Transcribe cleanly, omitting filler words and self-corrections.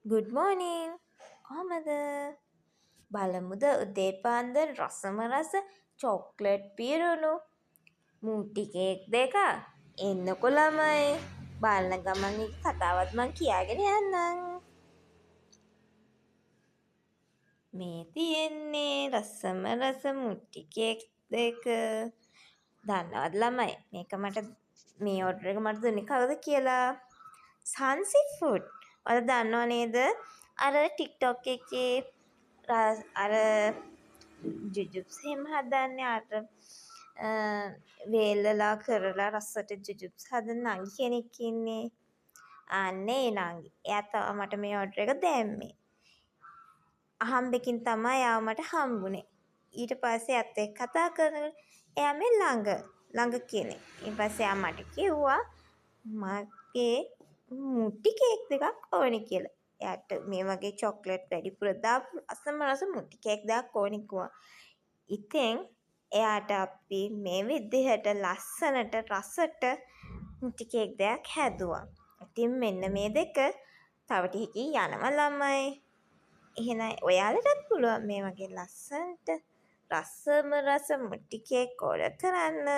Good මෝනිං කොහමද බලමුද උදේ පාන්දර රසම රස චොක්ලට් පිරුණු මූටි කේක් දෙක එන්නකො ළමයි බලන ගමන් කතාවත් මං කියාගෙන යන්නම් මේ තියෙන්නේ රසම රස මුට්ටි කේක් දෙක දන්නවද ළමයි මේක මට මේ ඔර්ඩර් එක මට දුන්නේ කවුද කියලා සන්සි ෆුඩ් ඔයාලා දන්නව නේද අර ටික්ටොක් එකේ අර ජුජුබ්ස් එහෙම හදන්නේ අර වේලලා කරලා රස්සට ජුජුබ්ස් හදන නංගි කෙනෙක් ඉන්නේ අන්න ඒ නංගි එයා තමයි මට මේ ඔර්ඩර් එක දැම්මේ අහම්බෙකින් තමයි එයාව මට හම්බුනේ ඊට පස්සේ එයාත් එක්ක කතා කරනකොට එයා මේ ළඟ කෙනෙක් ඊට පස්සේ එයා මට කිව්වා මගේ මුට්ටි කේක් දෙකක් ඕනේ කියලා. එයාට මේ වගේ චොක්ලට් වැඩිපුර දාපු අසම රස මුට්ටි කේක් දෙකක් ඕනේ කිව්වා. ඉතින් එයාට අපි මේ විදිහට ලස්සනට රසට මුට්ටි කේක් දෙකක් හැදුවා. ඉතින් මෙන්න මේ දෙක තව ටිකකින් යනවා ළමයි. එහෙනම් ඔයාලටත් පුළුවන් මේ වගේ ලස්සනට රසම රස මුට්ටි කේක් ඕඩර් කරන්න.